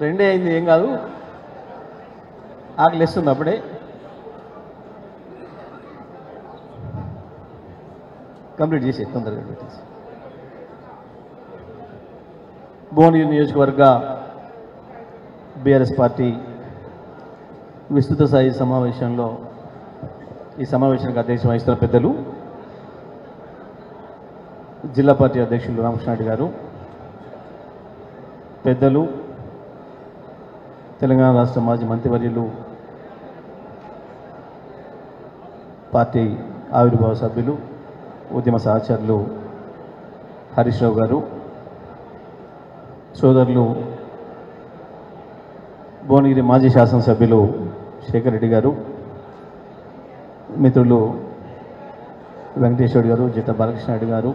రెండే అయింది, ఏం కాదు. ఆకలి వేస్తుంది అప్పుడే. కంప్లీట్ చేసి తొందరగా పెట్టేసి. భువనగిరి నియోజకవర్గ బీఆర్ఎస్ పార్టీ విస్తృత స్థాయి సమావేశంలో ఈ సమావేశానికి అధ్యక్షత వహిస్తున్న పెద్దలు జిల్లా పార్టీ అధ్యక్షులు రామకృష్ణారెడ్డి గారు, పెద్దలు తెలంగాణ రాష్ట్ర మాజీ మంత్రివర్యులు, పార్టీ ఆవిర్భావ సభ్యులు, ఉద్యమ సహచరులు హరీష్ రావు గారు, సోదరులు భువనగిరి మాజీ శాసనసభ్యులు శేఖర్ రెడ్డి గారు, మిత్రులు వెంకటేశ్వర గారు, జిట్ట బాలకృష్ణారెడ్డి గారు,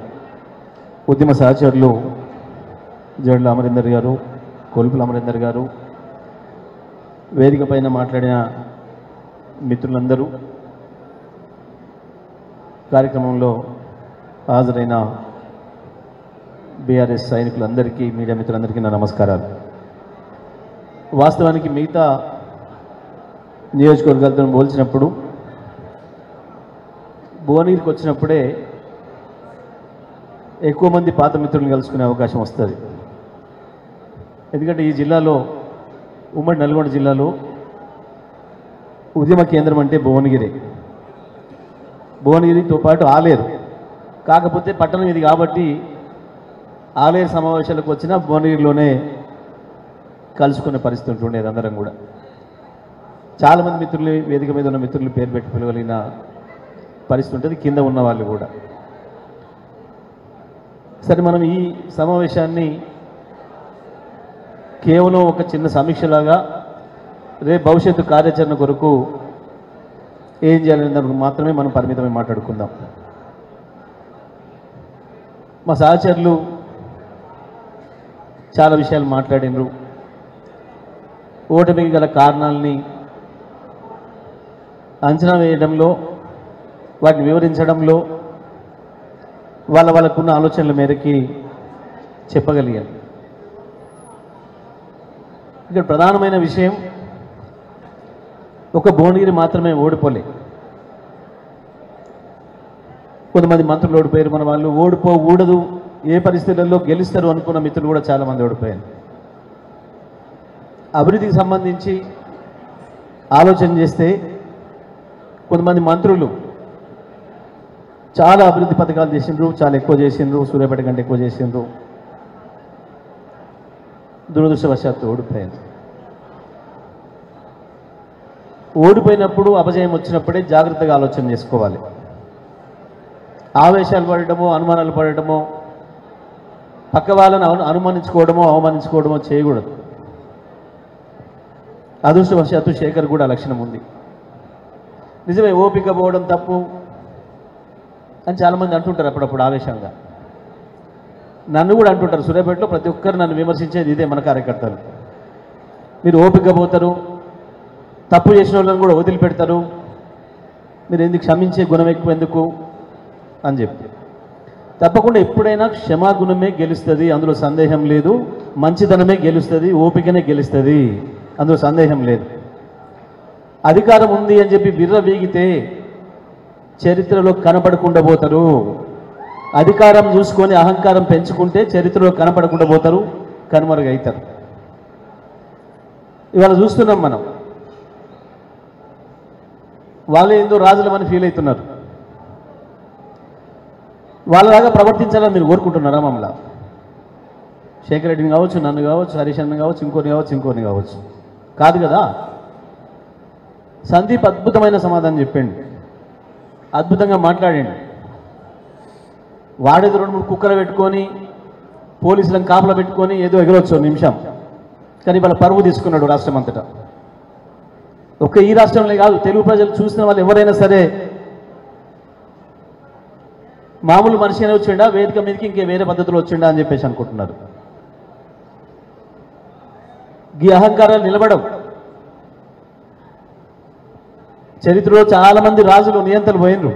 ఉద్యమ సహచరులు జడ్ల అమరేందర్ గారు, కొలుపుల అమరేందర్ గారు, వేదిక పైన మాట్లాడిన మిత్రులందరూ, కార్యక్రమంలో హాజరైన బీఆర్ఎస్ సైనికులందరికీ, మీడియా మిత్రులందరికీ నా నమస్కారాలు. వాస్తవానికి మిగతా నియోజకవర్గాలతో పోల్చినప్పుడు భువనగిరికి వచ్చినప్పుడే ఎక్కువ మంది పాత మిత్రులను కలుసుకునే అవకాశం వస్తుంది. ఎందుకంటే ఈ జిల్లాలో, ఉమ్మడి నల్గొండ జిల్లాలో ఉద్యమ కేంద్రం అంటే భువనగిరి. భువనగిరితో పాటు ఆలేరు, కాకపోతే పట్టణం ఇది కాబట్టి ఆలేరు సమావేశాలకు వచ్చిన భువనగిరిలోనే కలుసుకునే పరిస్థితి ఉంటుండేది. అందరం కూడా చాలామంది మిత్రులు, వేదిక మీద ఉన్న మిత్రులు పేరు పెట్టి పిలవలిగిన పరిస్థితి ఉంటుంది, కింద ఉన్న వాళ్ళు కూడా. సరే, మనం ఈ సమావేశాన్ని కేవలం ఒక చిన్న సమీక్షలాగా, రేపు భవిష్యత్తు కార్యాచరణ కొరకు ఏం చేయాలనే దానికి మాత్రమే మనం పరిమితమై మాట్లాడుకుందాం. మా సహచరులు చాలా విషయాలు మాట్లాడినరు. ఓటమికి గల కారణాలని అంచనా వేయడంలో, వాటిని వివరించడంలో వాళ్ళకున్న ఆలోచనల మేరకి చెప్పగలిగాను. ఇక్కడ ప్రధానమైన విషయం, ఒక భువనగిరి మాత్రమే ఓడిపోలే. కొంతమంది మంత్రులు ఓడిపోయారు, మన వాళ్ళు ఓడిపోకూడదు, ఏ పరిస్థితుల్లో గెలుస్తారు అనుకున్న మిత్రులు కూడా చాలామంది ఓడిపోయారు. అభివృద్ధికి సంబంధించి ఆలోచన చేస్తే కొంతమంది మంత్రులు చాలా అభివృద్ధి పథకాలు చేసిండ్రు, చాలా ఎక్కువ చేసిండ్రు, సూర్యాపేట కంటే ఎక్కువ చేసిండ్రు. దురదృష్టవశాత్తు ఓడిపోయారు. ఓడిపోయినప్పుడు, అపజయం వచ్చినప్పుడే జాగ్రత్తగా ఆలోచన చేసుకోవాలి. ఆవేశాలు పడటమో, అనుమానాలు పడటమో, పక్క వాళ్ళని అనుమానించుకోవడమో, అవమానించుకోవడమో చేయకూడదు. అదృష్టవశాత్తు శేఖర్ కూడా లక్షణం ఉంది. నిజమే, ఓపిక పోవడం తప్పు అని చాలామంది అంటుంటారు అప్పుడప్పుడు ఆవేశంగా. నన్ను కూడా అంటుంటారు, సూర్యాపేటలో ప్రతి ఒక్కరు నన్ను విమర్శించేది ఇదే, మన కార్యకర్తలు. మీరు ఓపిక పోతారు, తప్పు చేసిన వాళ్ళని కూడా వదిలిపెడతారు, మీరు ఎందుకు క్షమించే గుణం ఎక్కువ ఎందుకు అని చెప్పి. తప్పకుండా ఎప్పుడైనా క్షమాగుణమే గెలుస్తుంది, అందులో సందేహం లేదు. మంచితనమే గెలుస్తుంది, ఓపికనే గెలుస్తుంది, అందులో సందేహం లేదు. అధికారం ఉంది అని చెప్పి బిర్ర వీగితే చరిత్రలో కనపడకుండా పోతారు. అధికారం చూసుకొని అహంకారం పెంచుకుంటే చరిత్రలో కనపడకుండా పోతారు, కనుమరుగవుతారు. ఇవాళ చూస్తున్నాం మనం, వాళ్ళే ఏందో రాజులమని ఫీల్ అవుతున్నారు. వాళ్ళలాగా ప్రవర్తించాలని మీరు కోరుకుంటున్నారా? మమ్మల్ని, శేఖర్ రెడ్డిని కావచ్చు, నన్ను కావచ్చు, హరీష్ అన్న కావచ్చు, ఇంకోని కావచ్చు, కాదు కదా. సందీప్ అద్భుతమైన సమాధానం చెప్పిండు, అద్భుతంగా మాట్లాడండి. వాడేది 2-3 కుక్కలు పెట్టుకొని, పోలీసులను కాపలా పెట్టుకొని ఏదో ఎగరొచ్చు నిమిషం, కానీ వాళ్ళ పరువు తీసుకున్నాడు రాష్ట్రం అంతటా. ఒక్క ఈ రాష్ట్రంలో కాదు, తెలుగు ప్రజలు చూసిన వాళ్ళు ఎవరైనా సరే మామూలు మనిషి అయినా వచ్చిండా, వేదిక మీదకి ఇంకే వేరే పద్ధతిలో వచ్చిండా అని చెప్పేసి అనుకుంటున్నారు. ఈ అహంకారాలు నిలబడవు. చరిత్రలో చాలామంది రాజులు, నియంతలు పోయినరు.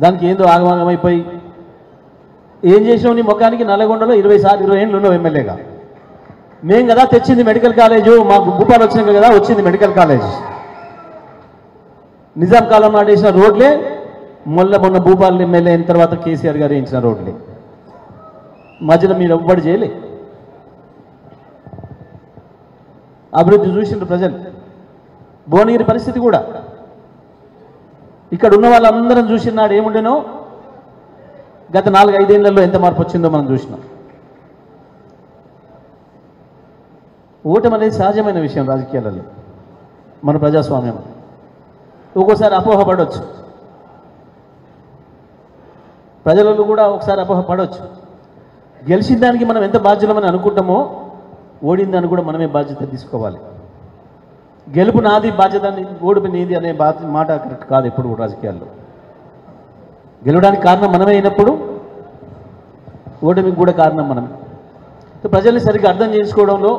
దానికి ఏందో ఆగమాగమైపోయి ఏం చేసినావు నీ ముఖానికి? నల్గొండలో 20 ఏళ్ళు ఉన్నావు ఎమ్మెల్యేగా. మేం కదా తెచ్చింది మెడికల్ కాలేజు, మాకు భూపాలు వచ్చినాక కదా వచ్చింది మెడికల్ కాలేజ్. నిజాం కాలం నాడు వేసిన రోడ్లే మొన్న భూపాల్ ఎమ్మెల్యే అయిన తర్వాత కేసీఆర్ గారు వేయించిన రోడ్లే. మధ్యలో మీరు ఎవ్వడు చేయలే. అభివృద్ధి చూసిండ్రు ప్రజలు. భువనగిరి పరిస్థితి కూడా ఇక్కడ ఉన్న వాళ్ళందరం చూసినాడు ఏముండేనో. గత 4-5 ఏళ్లలో ఎంత మార్పు వచ్చిందో మనం చూసినాం. ఓటమి అనేది సహజమైన విషయం రాజకీయాలలో, మన ప్రజాస్వామ్యం. ఒక్కోసారి అపోహ పడవచ్చు, ప్రజలలో కూడా ఒకసారి అపోహ పడవచ్చు. గెలిచిన దానికి మనం ఎంత బాధ్యులమని అనుకుంటామో, ఓడిన దానికి కూడా మనమే బాధ్యత తీసుకోవాలి. గెలుపు నాది, బాధ్యత ఓడిపి నీది అనే మాట కరెక్ట్ కాదు ఎప్పుడు కూడా రాజకీయాల్లో. గెలవడానికి కారణం మనమే అయినప్పుడు ఓటమికి కూడా కారణం మనమే. ప్రజల్ని సరిగ్గా అర్థం చేసుకోవడంలో,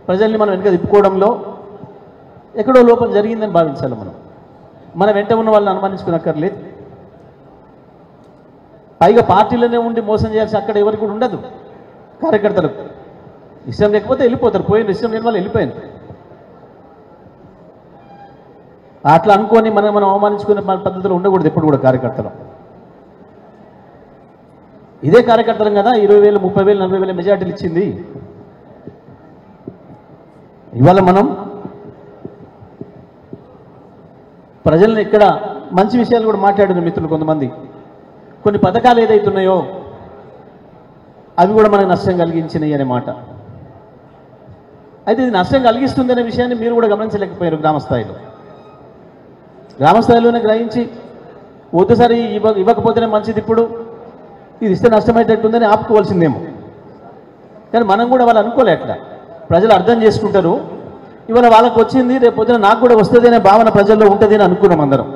ప్రజల్ని మనం వెనుక తిప్పుకోవడంలో ఎక్కడో లోపం జరిగిందని భావించాలి. మనం వెంట ఉన్న వాళ్ళని అనుమానించుకునక్కర్లేదు. పైగా పార్టీలోనే ఉండి మోసం చేయాల్సి అక్కడ ఎవరికి కూడా ఉండదు. కార్యకర్తలకు ఇష్టం లేకపోతే వెళ్ళిపోతారు, పోయిన ఇష్టం లేని వాళ్ళు వెళ్ళిపోయింది. అట్లా అనుకొని మనం అవమానించుకునే పద్ధతిలో ఉండకూడదు ఎప్పుడు కూడా కార్యకర్తలు. ఇదే కార్యకర్తలం కదా 20,000, 30,000, 40,000 మెజార్టీలు ఇచ్చింది. ఇవాళ మనం ప్రజలను ఇక్కడ మంచి విషయాలు కూడా మాట్లాడిన మిత్రులు కొంతమంది, కొన్ని పథకాలు ఏదైతున్నాయో అవి కూడా మనకు నష్టం కలిగించినాయి అనే మాట. అయితే ఇది నష్టం కలిగిస్తుందనే విషయాన్ని మీరు కూడా గమనించలేకపోయారు. గ్రామస్థాయిలోనే గ్రహించి వద్దుసారి ఇవ్వకపోతేనే మంచిది, ఇప్పుడు ఇది ఇస్తే నష్టమయ్యేటట్టుందని ఆపుకోవాల్సిందేమో. కానీ మనం కూడా వాళ్ళు అనుకోలే. అట్లా ప్రజలు అర్థం చేసుకుంటారు. ఇవాళ వాళ్ళకు వచ్చింది, రేపు పొద్దున నాకు కూడా వస్తుంది అనే భావన ప్రజల్లో ఉంటుంది అని అనుకున్నాం అందరం.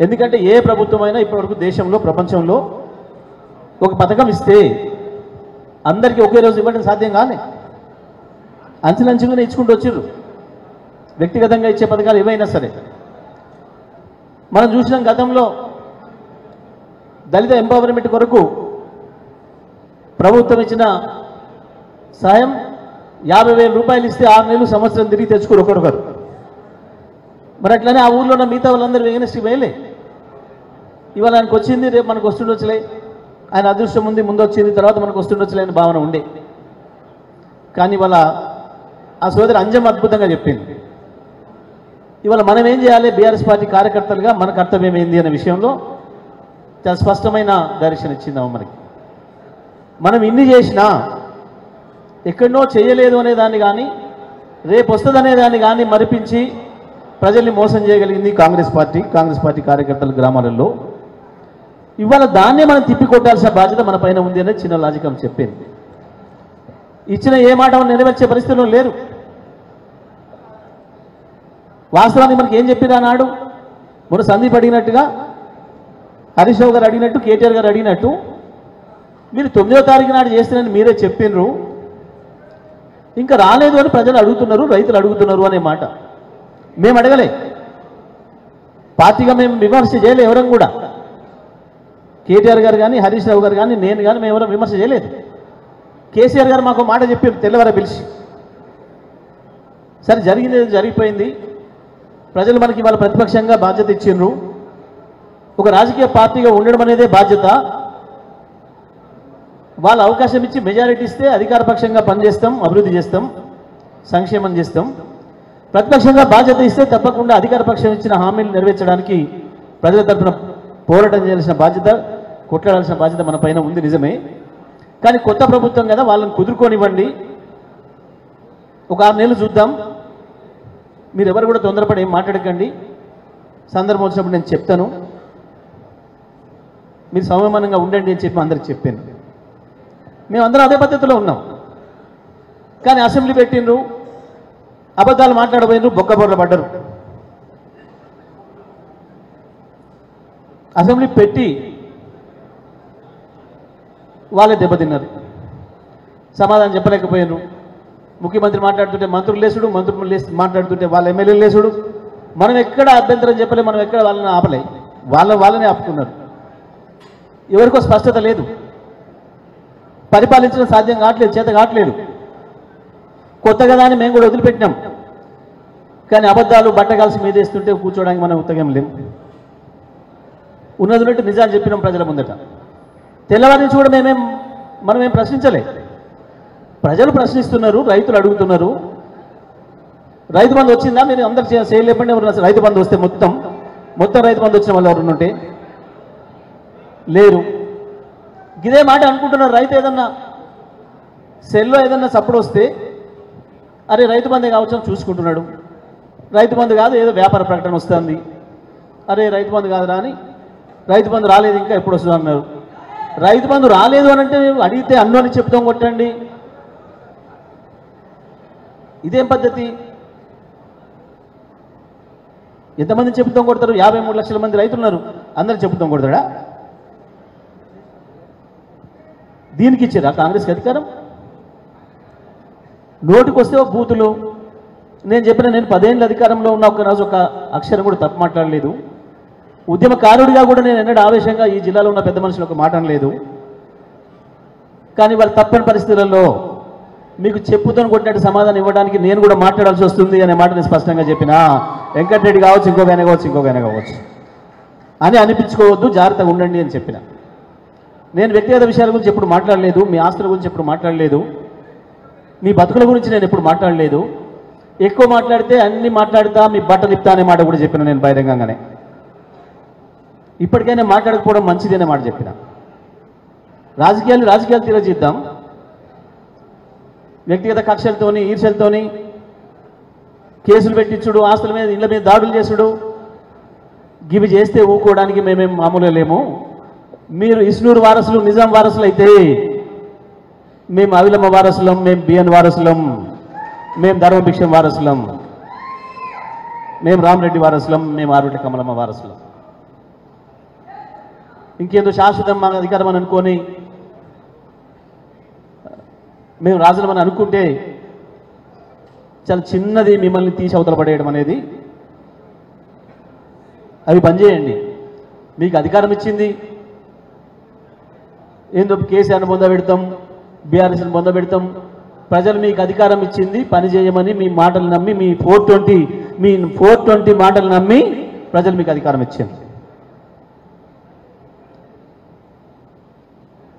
ఎందుకంటే ఏ ప్రభుత్వమైనా ఇప్పటివరకు దేశంలో, ప్రపంచంలో ఒక పథకం ఇస్తే అందరికీ ఒకే రోజు ఇవ్వడం సాధ్యం కాలే. అంచెలంచెలుగానే ఇచ్చుకుంటూ వచ్చిర్రు. వ్యక్తిగతంగా ఇచ్చే పథకాలు ఏవైనా సరే మనం చూసినాం. గతంలో దళిత ఎంపవర్మెంట్ కొరకు ప్రభుత్వం ఇచ్చిన సాయం 50,000 రూపాయలు ఇస్తే 6 నెలలు, సంవత్సరం తిరిగి తెచ్చుకోరు ఒకరొకరు. మరి అట్లనే ఆ ఊళ్ళో ఉన్న మిగతా వాళ్ళందరూ వేగనెస్ట్ వేయలే. ఇవాళ ఆయనకు వచ్చింది, రేపు మనకు వస్తుండొచ్చులే, ఆయన అదృష్టం ఉంది, ముందు వచ్చింది, తర్వాత మనకు వస్తుండొచ్చులే అనే భావన ఉండే. కానీ ఇవాళ ఆ సోదరి అంజం అద్భుతంగా చెప్పింది. ఇవాళ మనం ఏం చేయాలి, బీఆర్ఎస్ పార్టీ కార్యకర్తలుగా మన కర్తవ్యం ఏంది అనే విషయంలో చాలా స్పష్టమైన డైరెక్షన్ ఇచ్చిందాము మనకి. మనం ఇన్ని చేసినా ఎక్కడనో చేయలేదు అనేదాన్ని కానీ, రేపు వస్తుందనే దాన్ని కానీ మరిపించి ప్రజల్ని మోసం చేయగలిగింది కాంగ్రెస్ పార్టీ కార్యకర్తల గ్రామాలలో. ఇవాళ దాన్నే మనం తిప్పికొట్టాల్సిన బాధ్యత మన పైన ఉంది అనేది చిన్న లాజికం చెప్పింది. ఇచ్చిన ఏ మాట నెరవేర్చే పరిస్థితిలో లేరు. వాస్తవానికి మనకి ఏం చెప్పిరా నాడు, మొన్న సందీప్ అడిగినట్టుగా, హరీష్ రావు గారు అడిగినట్టు, కేటీఆర్ గారు అడిగినట్టు, మీరు 9వ తారీఖు నాడు చేస్తారని మీరే చెప్పినరు, ఇంకా రాలేదు అని ప్రజలు అడుగుతున్నారు, రైతులు అడుగుతున్నారు అనే మాట మేము అడగలే. పార్టీగా మేము విమర్శ చేయలే ఎవరం కూడా. కేటీఆర్ గారు కానీ, హరీష్ రావు గారు కానీ, నేను కానీ మేము ఎవరం విమర్శ చేయలేదు. కేసీఆర్ గారు మాకు మాట చెప్పారు తెల్లవార పిలిచి, సరే జరిగింది జరిగిపోయింది, ప్రజలు మనకి వాళ్ళ ప్రతిపక్షంగా బాధ్యత ఇచ్చిండ్రు, ఒక రాజకీయ పార్టీగా ఉండడం అనేదే బాధ్యత, వాళ్ళ అవకాశం ఇచ్చి మెజారిటీ ఇస్తే అధికార పక్షంగా పనిచేస్తాం, అభివృద్ధి చేస్తాం, సంక్షేమం చేస్తాం. ప్రతిపక్షంగా బాధ్యత ఇస్తే తప్పకుండా అధికార పక్షం ఇచ్చిన హామీలు నెరవేర్చడానికి ప్రజల తరఫున పోరాటం చేయాల్సిన బాధ్యత, కొట్లాడాల్సిన బాధ్యత మన పైన ఉంది, నిజమే. కానీ కొత్త ప్రభుత్వం కదా, వాళ్ళని కుదురుకోనివ్వండి, ఒక 6 నెలలు చూద్దాం, మీరు ఎవరు కూడా తొందరపడి ఏం మాట్లాడకండి, సందర్భం వచ్చినప్పుడు నేను చెప్తాను, మీరు సంయమనంగా ఉండండి అని చెప్పి అందరికి చెప్పాను. మేమందరం అదే పద్ధతిలో ఉన్నాం. కానీ అసెంబ్లీ పెట్టిండ్రు, అబద్ధాలు మాట్లాడబోయినరు, బొక్కబొర్ర పడ్డరు. అసెంబ్లీ పెట్టి వాళ్ళే దెబ్బతిన్నారు, సమాధానం చెప్పలేకపోయారు. ముఖ్యమంత్రి మాట్లాడుతుంటే మంత్రులు లేసుడు, మంత్రులు మాట్లాడుతుంటే వాళ్ళ ఎమ్మెల్యేలు లేసుడు. మనం ఎక్కడ అభ్యంతరం చెప్పలే, మనం ఎక్కడ వాళ్ళని ఆపలే, వాళ్ళనే ఆపుకున్నారు. ఎవరికో స్పష్టత లేదు, పరిపాలించడం సాధ్యం కావట్లేదు, చేత కావట్లేదు. కొత్తగా దాన్ని మేము కూడా వదిలిపెట్టినాం. కానీ అబద్ధాలు బట్టగాల్సి మీదేస్తుంటే కూర్చోడానికి మనం ఉత్తగం లేము. ఉన్నది ఉన్నట్టు నిజాలు చెప్పినాం ప్రజల ముందట. తెల్లవారి నుంచి కూడా మనమేం ప్రశ్నించలే. ప్రజలు ప్రశ్నిస్తున్నారు, రైతులు అడుగుతున్నారు. రైతు బంధు వచ్చిందా? మీరు అందరు చేయలేపండి. ఎవరు రైతు బంధు వస్తే మొత్తం రైతు బంధు వచ్చిన వాళ్ళు ఎవరు ఉంటే లేరు. ఇదే మాట అనుకుంటున్నారు. రైతు ఏదన్నా సెల్లో ఏదన్నా సప్పుడు వస్తే అరే రైతు బంధే కావచ్చు చూసుకుంటున్నాడు. రైతు బంధు కాదు, ఏదో వ్యాపార ప్రకటన వస్తుంది. అరే రైతు బంధు కాదురా అని, రైతు బంధు రాలేదు ఇంకా ఎప్పుడు వస్తుంది అన్నారు. రైతు బంధు రాలేదు అని అంటే అడిగితే అన్నోని చెప్తాం కొట్టండి. ఇదేం పద్ధతి? ఎంతమంది చెప్తాం కొడతారు? 53 లక్షల మంది రైతులు ఉన్నారు, అందరు చెప్తాం కొడతాడా? దీనికి ఇచ్చారా కాంగ్రెస్కి అధికారం? నోటికి వస్తే ఒక బూతులు. నేను 10 ఏళ్ళ అధికారంలో ఉన్న ఒక్కరోజు ఒక అక్షరం కూడా తప్పు మాట్లాడలేదు. ఉద్యమకారుడిగా కూడా నేను ఎన్నడూ ఆవేశంగా ఈ జిల్లాలో ఉన్న పెద్ద మనుషులు ఒక మాట అనలేదు. కానీ వాళ్ళు తప్పని పరిస్థితులలో మీకు చెప్పుతో కొట్టినట్టు సమాధానం ఇవ్వడానికి నేను కూడా మాట్లాడాల్సి వస్తుంది అనే మాట నేను స్పష్టంగా చెప్పిన. వెంకటరెడ్డి కావచ్చు, ఇంకొకైనా కావచ్చు అని అనిపించుకోవద్దు, జాగ్రత్తగా ఉండండి అని చెప్పిన. నేను వ్యక్తిగత విషయాల గురించి ఎప్పుడు మాట్లాడలేదు, మీ ఆస్తుల గురించి ఎప్పుడు మాట్లాడలేదు, మీ బతుకుల గురించి నేను ఎప్పుడు మాట్లాడలేదు. ఎక్కువ మాట్లాడితే అన్ని మాట్లాడుతా, మీ బట్టలు ఇప్తా అనే మాట కూడా చెప్పిన నేను బహిరంగంగానే. ఇప్పటికైనా మాట్లాడకపోవడం మంచిది అనే మాట చెప్పిన. రాజకీయాలు తీరజీద్దాం. వ్యక్తిగత కక్షలతోని, ఈర్ష్యలతోని కేసులు పెట్టించుడు, ఆస్తుల మీద, ఇళ్ల మీద దాడులు చేసుడు, గివి చేస్తే ఊకోవడానికి మేమేం మామూలుగా లేము. మీరు ఇస్నూరు వారసులు, నిజాం వారసులు అయితే మేము అవిలమ్మ వారసులం, మేము బిఎన్ వారసులం, మేము ధర్మభిక్షం వారసులం, మేము రామరెడ్డి వారసులం, మేము ఆరుటి కమలమ్మ వారసులం. ఇంకేదో శాశ్వతం మన అధికారం అని అనుకొని మేము రాజులమని అనుకుంటే చాలా చిన్నది మిమ్మల్ని తీసి అవతల పడేయడం అనేది. అవి పనిచేయండి. మీకు అధికారం ఇచ్చింది ఏందో కేసీఆర్ని పొందబెడతాం, బీఆర్ఎస్ని పొందబెడతాం. ప్రజలు మీకు అధికారం ఇచ్చింది పని చేయమని, మీ మాటలు నమ్మి, మీ 420 మాటలు నమ్మి ప్రజలు మీకు అధికారం ఇచ్చింది.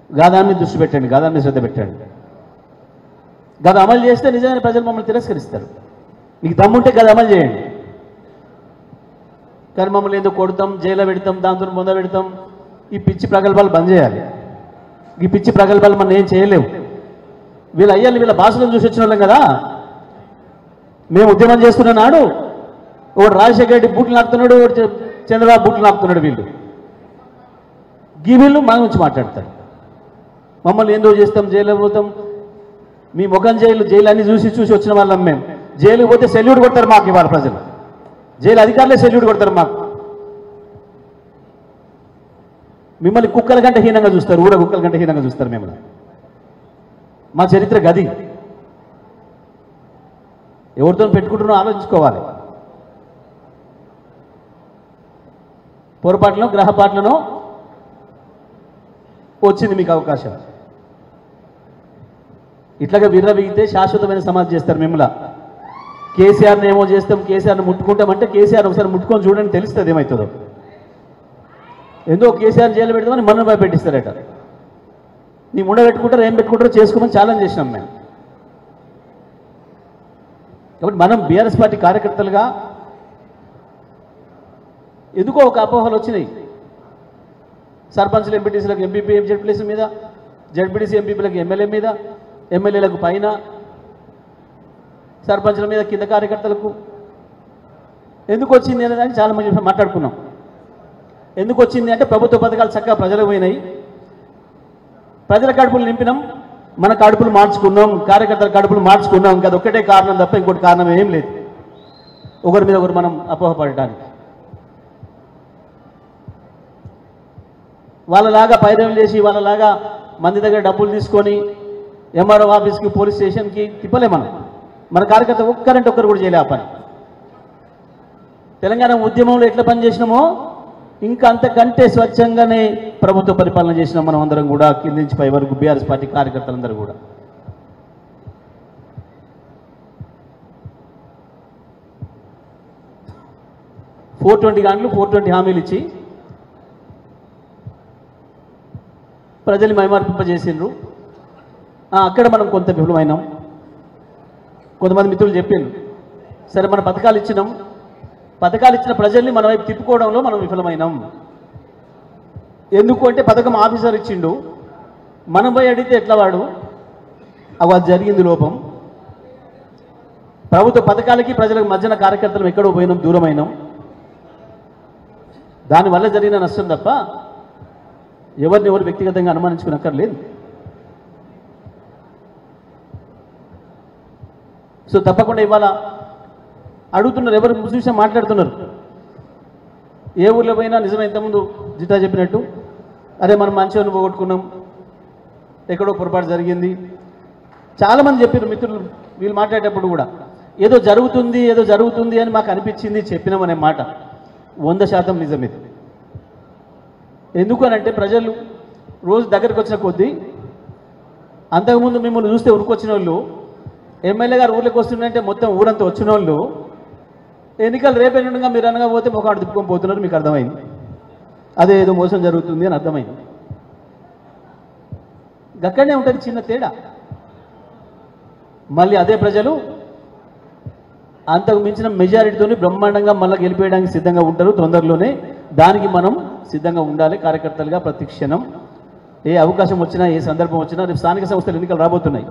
గాదాన్ని దృష్టి పెట్టండి, గాదాన్ని శ్రద్ధ పెట్టండి. గద అమలు చేస్తే నిజమైన ప్రజలు మమ్మల్ని తిరస్కరిస్తారు. మీకు దమ్ముంటే గద అమలు చేయండి. కానీ మమ్మల్ని ఎందుకు కొడతాం, జైల్లో పెడతాం, దాంతో పొందబెడతాం, ఈ పిచ్చి ప్రగల్భాలు బంద్ చేయాలి. ఈ పిచ్చి ప్రగల్భాలు మనం ఏం చేయలేము. వీళ్ళ భాషలను చూసి వచ్చిన వాళ్ళం కదా. మేము ఉద్యమం చేస్తున్న నాడు ఒకడు రాజశేఖర రెడ్డి బూట్లు నాకుతున్నాడు, చంద్రబాబు బూట్లు నాకుతున్నాడు. వీళ్ళు మన గురించి మాట్లాడతారు. మమ్మల్ని ఏందో చేస్తాం, జైలు పోతాం. మీ ముఖం జైలు అన్ని చూసి వచ్చిన వాళ్ళం మేము. జైలుకి పోతే సెల్యూట్ కొడతారు మాకు. ఇవాళ ప్రజలు జైలు అధికారులే సెల్యూట్ కొడతారు మాకు. మిమ్మల్ని కుక్కల కంటే హీనంగా చూస్తారు, ఊర కుక్కల కంటే హీనంగా చూస్తారు మిమ్మల్ని. మా చరిత్ర గది. ఎవరితో పెట్టుకుంటున్నారో ఆలోచించుకోవాలి. పొరపాట్లను, గ్రహపాట్లను వచ్చింది మీకు అవకాశం. ఇట్లాగా విర్రవీగితే శాశ్వతమైన సమాధి చేస్తారు మిమ్మల్ని. కేసీఆర్ని ఏమో చేస్తాం, కేసీఆర్ని ముట్టుకుంటామంటే కేసీఆర్ ఒకసారి ముట్టుకొని చూడండి, తెలుస్తుంది ఏమవుతుందో. ఎందుకో కేసీఆర్ జైలు పెడతామని మనం భయపెట్టిస్తారట. నీ ముండ పెట్టుకుంటారు, ఏం పెట్టుకుంటారో చేసుకోమని ఛాలెంజ్ చేసినాం మేము. కాబట్టి మనం బీఆర్ఎస్ పార్టీ కార్యకర్తలుగా ఎందుకో ఒక అపోహలు వచ్చినాయి. సర్పంచ్లు, ఎంపీటీసీలకు ఎంపీపీ జెడ్పీటీసీ మీద, జెడ్పీటీసీ ఎంపీపీలకు ఎమ్మెల్యే మీద, ఎమ్మెల్యేలకు పైన, సర్పంచ్ల మీద కింద కార్యకర్తలకు ఎందుకు వచ్చింది అనేది చాలా మంది మాట్లాడుకున్నాం. ఎందుకు వచ్చింది అంటే ప్రభుత్వ పథకాలు చక్కగా ప్రజలకు పోయినాయి, ప్రజల కడుపులు నింపినాం, మన కడుపులు మార్చుకున్నాం, కార్యకర్తల కడుపులు మార్చుకున్నాం. ఇంకా ఒక్కటే కారణం తప్ప ఇంకోటి కారణం ఏం లేదు. ఒకరి మీద ఒకరు మనం అపోహపడటానికి. వాళ్ళలాగా పైరవులు చేసి, వాళ్ళలాగా మంది దగ్గర డబ్బులు తీసుకొని ఎంఆర్ఓ ఆఫీస్కి, పోలీస్ స్టేషన్కి తిప్పలే మనం. మన కార్యకర్త ఒక్కరంటే ఒక్కరు కూడా చేయలే ఆ పని. తెలంగాణ ఉద్యమంలో ఎట్లా పనిచేసినామో ఇంకా అంతకంటే స్వచ్ఛంగానే ప్రభుత్వ పరిపాలన చేసిన మనం అందరం కూడా కింది నుంచి పై వరకు బీఆర్ఎస్ పార్టీ కార్యకర్తలందరూ కూడా. $420 గంటలు 420 హామీలు ఇచ్చి ప్రజల్ని మైమార్పింపజేసిండ్రు. అక్కడ మనం కొంత విఫలమైనాం. కొంతమంది మిత్రులు చెప్పిండ్రు, సరే మన పథకాలు ఇచ్చినాం, పథకాలు ఇచ్చిన ప్రజల్ని మన వైపు తిప్పుకోవడంలో మనం విఫలమైనాం. ఎందుకు అంటే పథకం ఆఫీసర్ ఇచ్చిండు, మనం పోయి అడిగితే ఎట్లా వాడు, అది జరిగింది లోపం. ప్రభుత్వ పథకాలకి ప్రజలకు మధ్యన కార్యకర్తలు ఎక్కడో పోయినాం, దూరమైనాం. దానివల్ల జరిగిన నష్టం తప్ప ఎవరిని ఎవరు వ్యక్తిగతంగా అనుమానించుకునక్కర్లేదు. సో తప్పకుండా ఇవాళ అడుగుతున్నారు, ఎవరు చూసా మాట్లాడుతున్నారు. ఏ ఊర్లో పోయినా నిజమే, ఇంతకుముందు జితా చెప్పినట్టు, అరే మనం మంచిగా పోగొట్టుకున్నాం, ఎక్కడో పొరపాటు జరిగింది. చాలామంది చెప్పారు మిత్రులు వీళ్ళు మాట్లాడేటప్పుడు కూడా, ఏదో జరుగుతుంది అని మాకు అనిపించింది చెప్పినామనే మాట 100% నిజం ఇది. ఎందుకు అని అంటే ప్రజలు రోజు దగ్గరికి వచ్చిన కొద్దీ, అంతకుముందు మిమ్మల్ని చూస్తే ఉరికొచ్చిన వాళ్ళు, ఎమ్మెల్యే గారు ఊర్లోకి వస్తుందంటే మొత్తం ఊరంతా వచ్చిన వాళ్ళు, ఎన్నికలు రేపెన్నుగా మీరు అనగా పోతే ముఖాడు తిప్పుకొని పోతున్నారు. మీకు అర్థమైంది, అదే ఏదో మోసం జరుగుతుంది అని అర్థమైంది. అక్కడనే ఉంటుంది చిన్న తేడా. మళ్ళీ అదే ప్రజలు అంతకు మించిన మెజారిటీతో బ్రహ్మాండంగా మళ్ళీ గెలిపేయడానికి సిద్ధంగా ఉంటారు తొందరలోనే. దానికి మనం సిద్ధంగా ఉండాలి కార్యకర్తలుగా. ప్రతి క్షణం ఏ అవకాశం వచ్చినా, ఏ సందర్భం వచ్చినా, రేపు స్థానిక సంస్థల ఎన్నికలు రాబోతున్నాయి.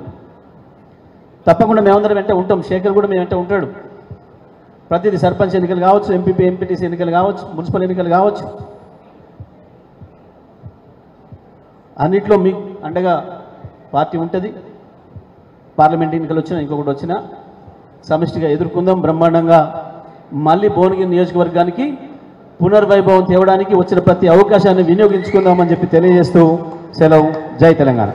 తప్పకుండా మేమందరం వెంట ఉంటాం. శేఖర్ కూడా మేము వెంట ఉంటాడు. ప్రతిదీ సర్పంచ్ ఎన్నికలు కావచ్చు, ఎంపీపీ ఎంపీటీసీ ఎన్నికలు కావచ్చు, మున్సిపల్ ఎన్నికలు కావచ్చు, అన్నిట్లో మీకు అండగా పార్టీ ఉంటుంది. పార్లమెంట్ ఎన్నికలు వచ్చినా, ఇంకొకటి వచ్చినా సమిష్టిగా ఎదుర్కొందాం బ్రహ్మాండంగా. మళ్ళీ భువనగిరి నియోజకవర్గానికి పునర్వైభవం తేవడానికి వచ్చిన ప్రతి అవకాశాన్ని వినియోగించుకుందామని చెప్పి తెలియజేస్తూ సెలవు. జై తెలంగాణ.